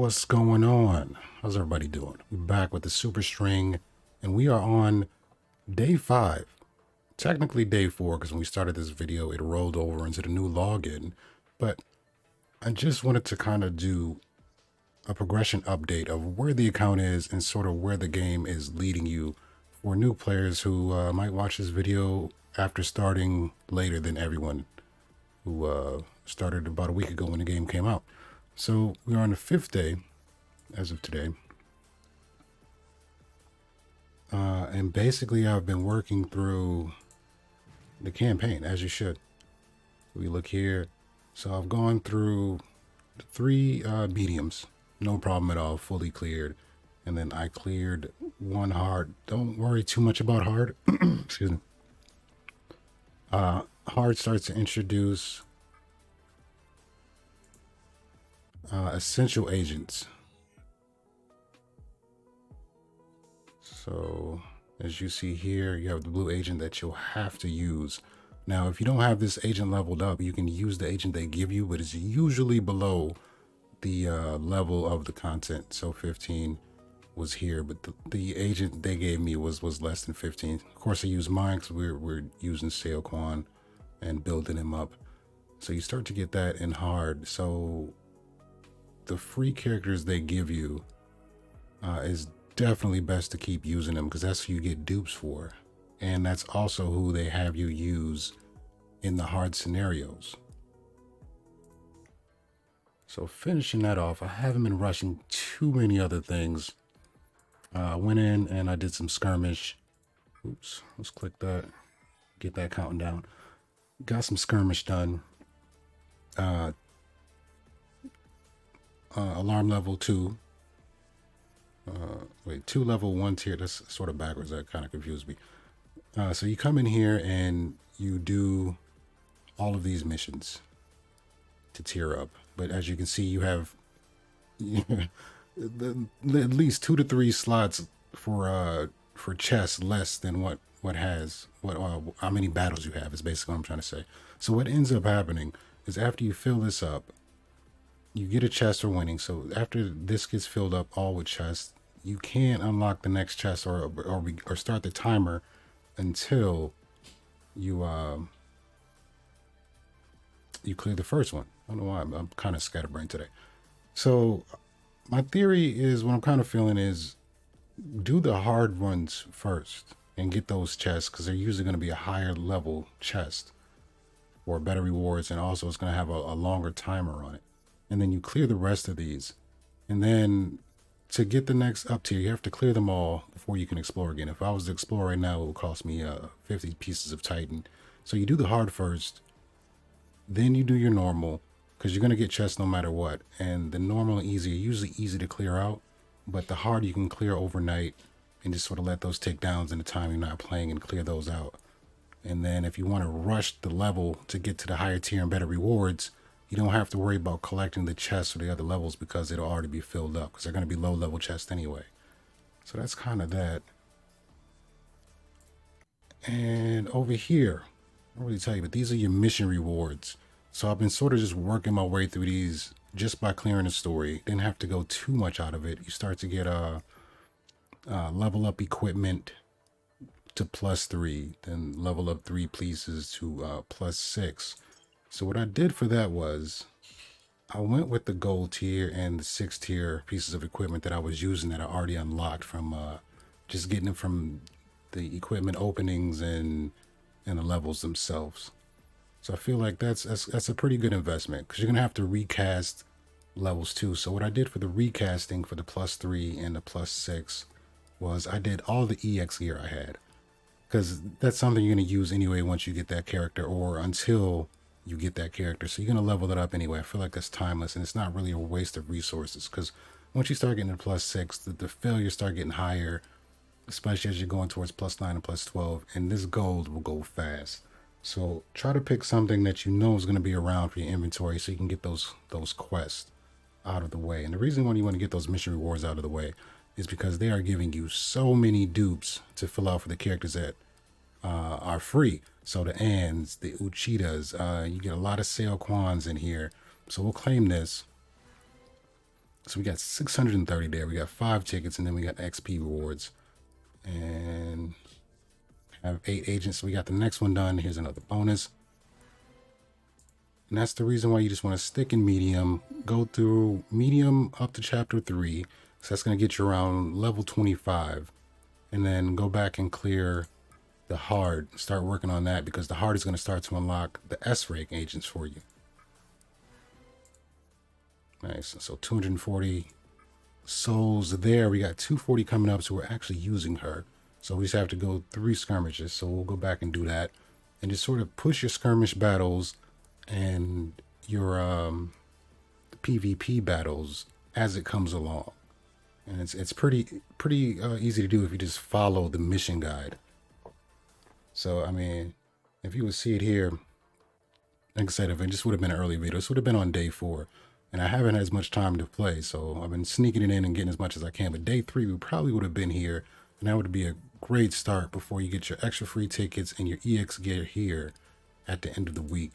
What's going on? How's everybody doing? We're back with the super string, and we are on day 5. Technically day 4, because when we started this video, it rolled over into the new login. But I just wanted to kind of do a progression update of where the account is and sort of where the game is leading you for new players who might watch this video after starting later than everyone who started about a week ago when the game came out. So we're on the 5th day as of today. And basically I've been working through the campaign, as you should. We look here. So I've gone through 3 mediums, no problem at all, fully cleared. And then I cleared 1 hard. Don't worry too much about hard. Excuse me. Hard starts to introduce essential agents. So as you see here, you have the blue agent that you'll have to use. Now, if you don't have this agent leveled up, you can use the agent they give you, but it's usually below the level of the content. So 15 was here, but the agent they gave me was less than 15. Of course, I use mine because we're using Sailquan and building him up. So you start to get that in hard. So the free characters they give you is definitely best to keep using them because that's who you get dupes for. And that's also who they have you use in the hard scenarios. So finishing that off, I haven't been rushing too many other things. I went in and I did some skirmish. Oops, let's click that. Get that counting down. Got some skirmish done. Alarm level 2. Wait, 2 level 1 tier. That's sort of backwards. That kind of confused me. So you come in here and you do all of these missions to tier up. But as you can see, you have at least 2 to 3 slots for chests less than how many battles you have is basically what I'm trying to say. So what ends up happening is after you fill this up, you get a chest for winning. So after this gets filled up all with chests, you can't unlock the next chest or start the timer until you you clear the first one. I don't know why I'm kind of scatterbrained today. So my theory is, what I'm kind of feeling is, do the hard runs first and get those chests because they're usually going to be a higher level chest or better rewards, and also it's going to have a longer timer on it. And then you clear the rest of these, and then to get the next up tier, you have to clear them all before you can explore again. If I was to explore right now, it would cost me 50 pieces of Titan. So you do the hard first, then you do your normal, because you're going to get chests no matter what. And the normal and easy are usually easy to clear out, but the hard you can clear overnight and just sort of let those takedowns in the time you're not playing and clear those out. And then if you want to rush the level to get to the higher tier and better rewards, you don't have to worry about collecting the chests for the other levels because it'll already be filled up because they're going to be low level chests anyway. So that's kind of that. And over here, I don't really tell you, but these are your mission rewards. So I've been sort of just working my way through these just by clearing the story. Didn't have to go too much out of it. You start to get level up equipment to +3, then level up 3 pieces to +6. So what I did for that was I went with the gold tier and the 6 tier pieces of equipment that I was using that I already unlocked from just getting them from the equipment openings and the levels themselves. So I feel like that's a pretty good investment because you're going to have to recast levels too. So what I did for the recasting for the +3 and the +6 was I did all the EX gear I had, because that's something you're going to use anyway once you get that character or until you get that character. So you're going to level it up anyway. I feel like that's timeless and it's not really a waste of resources because once you start getting to +6, the failures start getting higher, especially as you're going towards +9 and +12, and this gold will go fast. So try to pick something that you know is going to be around for your inventory so you can get those quests out of the way. And the reason why you want to get those mission rewards out of the way is because they are giving you so many dupes to fill out for the characters that are free. So the Ans, the Uchitas, you get a lot of Sailquans in here. So we'll claim this. So we got 630 there. We got 5 tickets, and then we got XP rewards. And have 8 agents. So we got the next one done. Here's another bonus. And that's the reason why you just want to stick in medium. Go through medium up to chapter 3. So that's going to get you around level 25. And then go back and clear the hard. Start working on that, because the hard is going to start to unlock the S rank agents for you. Nice. So 240 souls there. We got 240 coming up, so we're actually using her. So we just have to go 3 skirmishes. So we'll go back and do that, and just sort of push your skirmish battles and your PvP battles as it comes along. And it's pretty easy to do if you just follow the mission guide. So I mean, if you would see it here, like I said, if it just would have been an early video, this would have been on day 4. And I haven't had as much time to play, so I've been sneaking it in and getting as much as I can. But day 3, we probably would have been here, and that would be a great start before you get your extra free tickets and your EX gear here at the end of the week.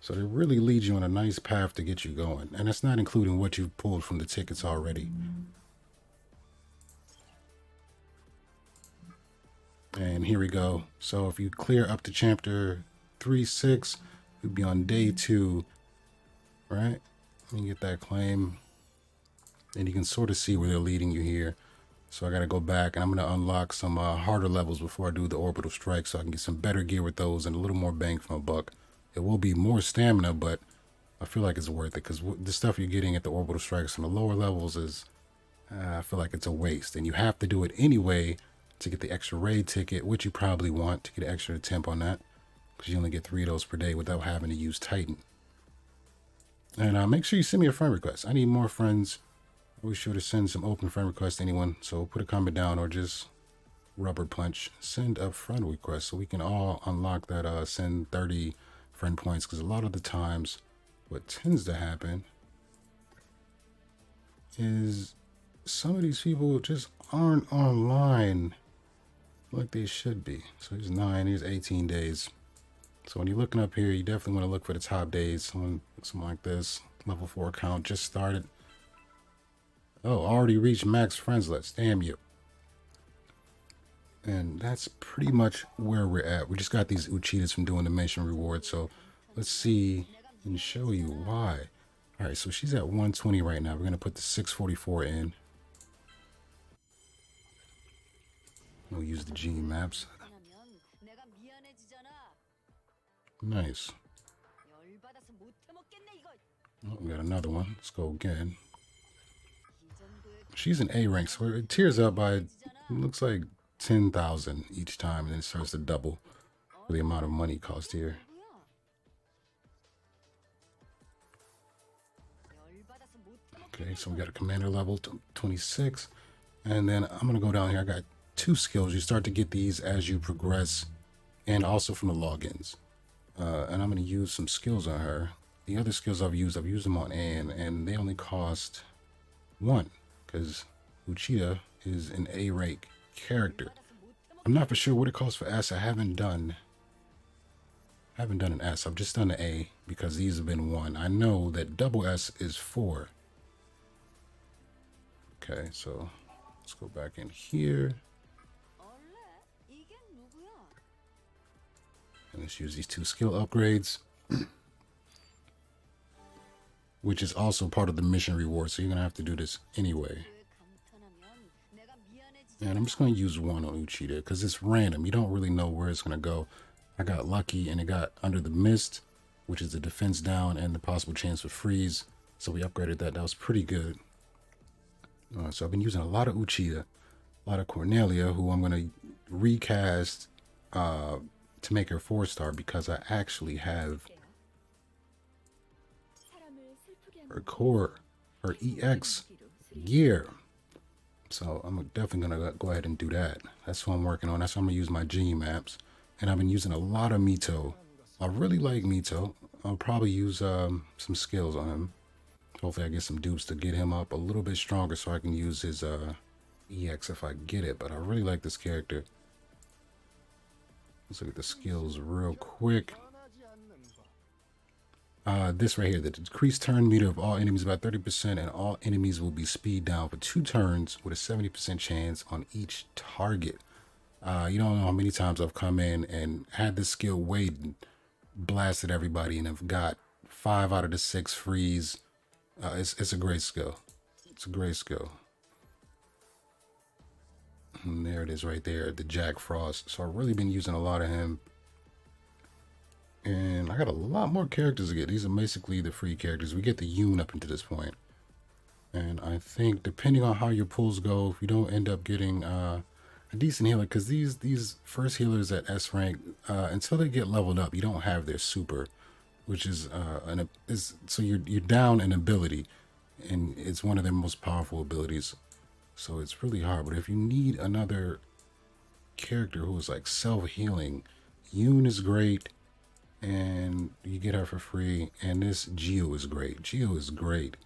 So it really leads you on a nice path to get you going. And that's not including what you've pulled from the tickets already. And here we go. So if you clear up to chapter 3-6, you'll be on day 2, right? Let me get that claim. And you can sort of see where they're leading you here. So I got to go back, and I'm going to unlock some harder levels before I do the orbital strike, so I can get some better gear with those and a little more bang for my buck. It will be more stamina, but I feel like it's worth it, because the stuff you're getting at the orbital strikes on the lower levels is, I feel like it's a waste. And you have to do it anyway to get the extra raid ticket, which you probably want to get an extra temp on that, because you only get 3 of those per day without having to use Titan. And make sure you send me a friend request. I need more friends. Always sure to send some open friend requests to anyone. So put a comment down, or just rubber punch, send a friend request, so we can all unlock that send 30 friend points. Because a lot of the times what tends to happen is some of these people just aren't online like they should be. So here's 9, here's 18 days. So when you're looking up here, you definitely want to look for the top days. Something like this. Level 4 account just started. Oh, already reached max friends list. Damn you. And that's pretty much where we're at. We just got these Uchidas from doing the mission rewards. So let's see and show you why. All right, so she's at 120 right now. We're going to put the 644 in. We'll use the G maps. Nice. Oh, we got another one. Let's go again. She's an A rank, so it tiers up by, it looks like 10,000 each time, and then it starts to double for the amount of money cost here. Okay, so we got a commander level 26, and then I'm gonna go down here. I got 2 skills. You start to get these as you progress, and also from the logins. And I'm gonna use some skills on her. The other skills I've used them on Anne, and they only cost 1, because Uchida is an A rank character. I'm not for sure what it costs for S. I haven't done an S. I've just done an A, because these have been 1. I know that double S is 4. Okay, so let's go back in here. And let's use these 2 skill upgrades, which is also part of the mission reward. So you're going to have to do this anyway. And I'm just going to use 1 on Uchida, because it's random. You don't really know where it's going to go. I got lucky, and it got under the mist, which is the defense down and the possible chance for freeze. So we upgraded that. That was pretty good. So I've been using a lot of Uchida, a lot of Cornelia, who I'm going to recast to make her 4-star, because I actually have her core, her EX gear. So I'm definitely going to go ahead and do that. That's what I'm working on. That's why I'm going to use my G maps. And I've been using a lot of Mito. I really like Mito. I'll probably use some skills on him. Hopefully I get some dupes to get him up a little bit stronger, so I can use his EX if I get it. But I really like this character. Let's look at the skills real quick. This right here, the decreased turn meter of all enemies by 30%, and all enemies will be speed down for 2 turns with a 70% chance on each target. You don't know how many times I've come in and had this skill waiting, blasted everybody, and have got 5 out of the 6 freeze. It's a great skill. It's a great skill. And there it is right there, the Jack Frost. So I've really been using a lot of him. And I got a lot more characters to get. These are basically the free characters. We get the Yoon up until this point. And I think depending on how your pulls go, if you don't end up getting a decent healer, because these first healers at S rank, until they get leveled up, you don't have their super, which is so you're down an ability, and it's one of their most powerful abilities. So it's really hard. But if you need another character who is like self-healing, Yoon is great, and you get her for free. And this Geo is great. Geo is great.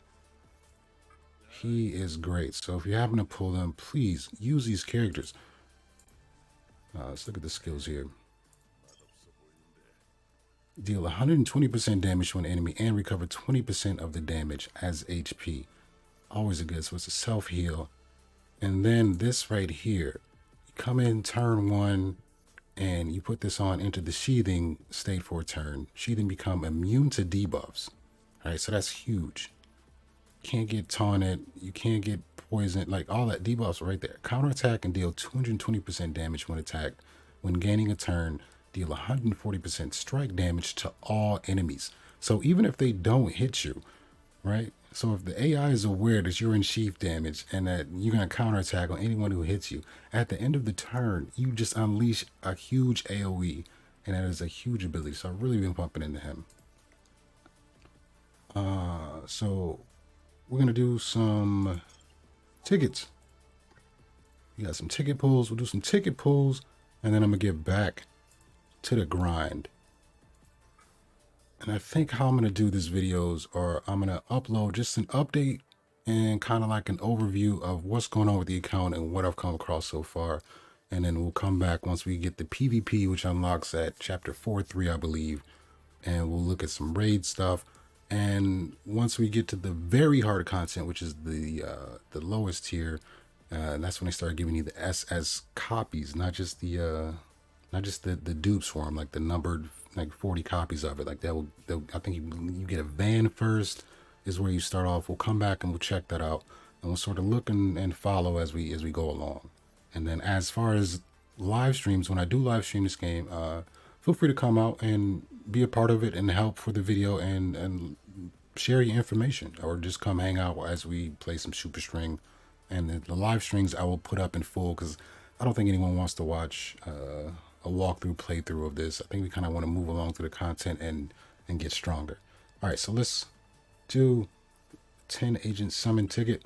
He is great. So if you happen to pull them, please use these characters. Let's look at the skills here. Deal 120% damage to an enemy and recover 20% of the damage as HP. Always a good. So it's a self-heal. And then this right here, you come in turn 1 and you put this on into the sheathing state for a turn. Sheathing become immune to debuffs. All right, so that's huge. Can't get taunted. You can't get poisoned. Like all that debuffs right there. Counterattack and deal 220% damage when attacked. When gaining a turn, deal 140% strike damage to all enemies. So even if they don't hit you, right? So if the AI is aware that you're in sheath damage and that you're going to counterattack on anyone who hits you, at the end of the turn, you just unleash a huge AoE. And that is a huge ability. So I've really been pumping into him. So we're going to do some tickets. We got some ticket pulls. We'll do some ticket pulls. And then I'm going to get back to the grind. And I think how I'm going to do these videos, or I'm going to upload just an update and kind of like an overview of what's going on with the account and what I've come across so far. And then we'll come back once we get the PvP, which unlocks at chapter 4.3, I believe. And we'll look at some raid stuff. And once we get to the very hard content, which is the lowest tier, that's when they start giving you the SS copies, not just the dupes for them, like the numbered like 40 copies of it. Like they'll I think you get a van first is where you start off. We'll come back and we'll check that out, and we'll sort of look and follow as we go along. And then as far as live streams, when I do live stream this game, feel free to come out and be a part of it and help for the video and share your information, or just come hang out as we play some Super String. And the live streams I will put up in full, because I don't think anyone wants to watch a walkthrough playthrough of this. I think we kind of want to move along through the content and get stronger. All right, so let's do 10 agent summon ticket.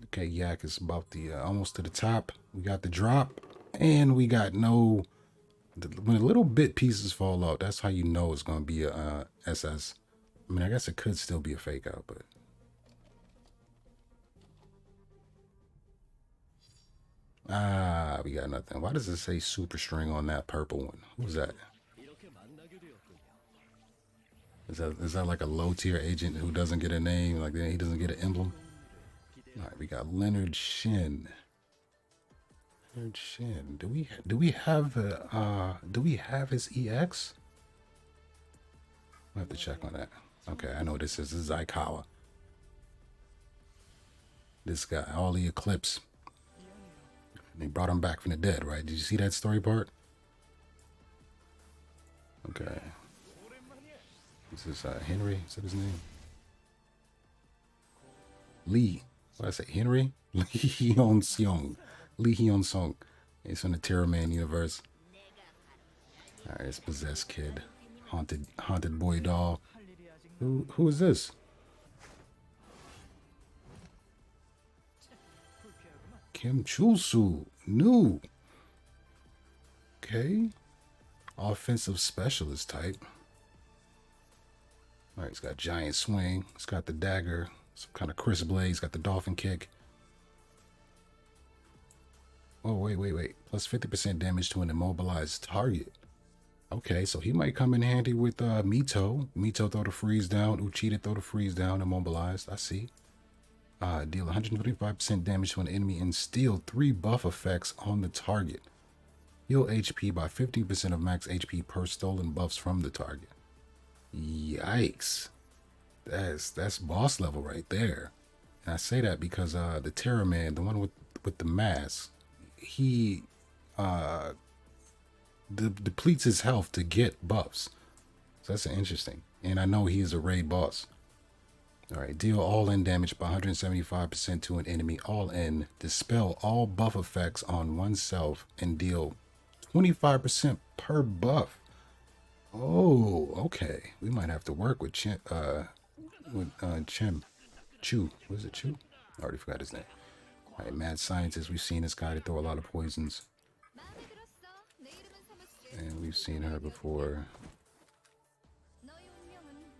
Okay, Yak is about the almost to the top. We got the drop, and we got no. When the little bit pieces fall out, that's how you know it's going to be a SS. I mean, I guess it could still be a fake out, but. We got nothing. Why does it say super string on that purple one? Who's that? Is that like a low tier agent who doesn't get a name? Like he doesn't get an emblem? All right, we got Leonard Shin. Leonard Shin. Do we have his EX? I have to check on that. Okay, I know what this is. This is Aikawa. This guy, all the Eclipse. They brought him back from the dead, right? Did you see that story part? Okay. This is Henry. Is that his name? Lee. What did I say? Henry? Lee Hyun Seong. Lee Hyun Song. He's from the Terror Man universe. All right, it's Possessed Kid. Haunted Boy Doll. Who is this? Kim Chulsu. New. Okay. Offensive specialist type. All right, he's got giant swing. He's got the dagger. Some kind of Chris Blade. He's got the dolphin kick. Oh, wait. Plus 50% damage to an immobilized target. Okay, so he might come in handy with Mito. Mito throw the freeze down. Uchida throw the freeze down. Immobilized. I see. Deal 125% damage to an enemy and steal 3 buff effects on the target. Heal HP by 15% of max HP per stolen buffs from the target. Yikes. That's boss level right there. And I say that because the Terror Man, the one with the mask, he depletes his health to get buffs. So that's interesting. And I know he is a raid boss. All right, deal all-in damage by 175% to an enemy. All-in, dispel all buff effects on oneself, and deal 25% per buff. Oh, okay. We might have to work with Chem. Chu. Was it Chu? I already forgot his name. All right, mad scientist. We've seen this guy to throw a lot of poisons. And we've seen her before.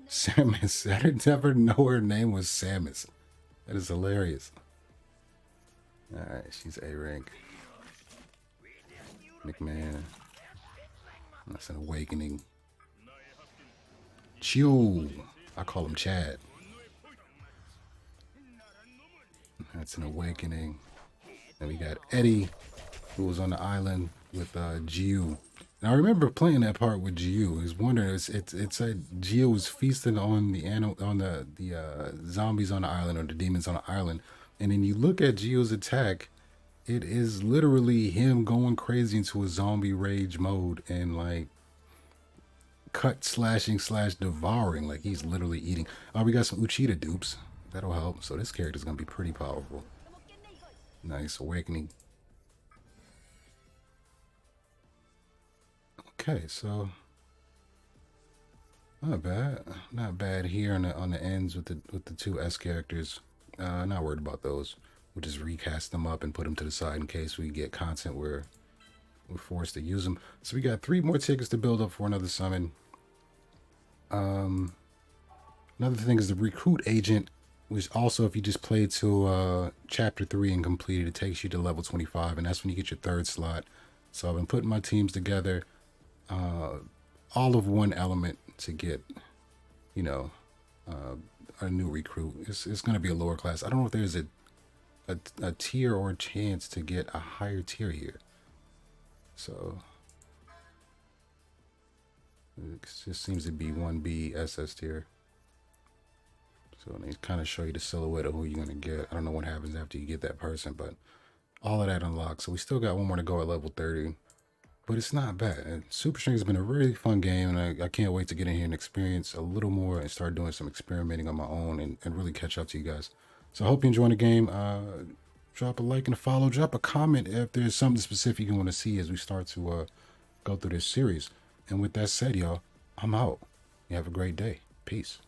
Samus. I didn't ever know her name was Samus. That is hilarious. Alright, she's A rank. McMahon. That's an awakening. Chew. I call him Chad. That's an awakening. And we got Eddie, who was on the island with Jiu. Now I remember playing that part with Jiu. I was wondering, it said Jiu was feasting on the zombies on the island, or the demons on the island, and then you look at Jiu's attack. It is literally him going crazy into a zombie rage mode and like cut slashing slash devouring, like he's literally eating. Oh, we got some Uchida dupes. That'll help. So this character's gonna be pretty powerful. Nice awakening. Okay, so not bad here on the ends with the two S characters. Not worried about those. We'll just recast them up and put them to the side in case we get content where we're forced to use them. So we got 3 more tickets to build up for another summon. Another thing is the recruit agent, which also, if you just play to chapter 3 and complete it, it takes you to level 25, and that's when you get your 3rd slot. So I've been putting my teams together. All of one element to get, you know, a new recruit. It's going to be a lower class. I don't know if there's a tier or a chance to get a higher tier here. So it just seems to be 1B SS tier. So they kind of show you the silhouette of who you're going to get. I don't know what happens after you get that person, but all of that unlocks. So we still got one more to go at level 30. But it's not bad. And Super String has been a really fun game, and I can't wait to get in here and experience a little more and start doing some experimenting on my own and really catch up to you guys. So I hope you enjoyed the game. Drop a like and a follow. Drop a comment if there's something specific you want to see as we start to go through this series. And with that said, y'all, I'm out. You have a great day. Peace.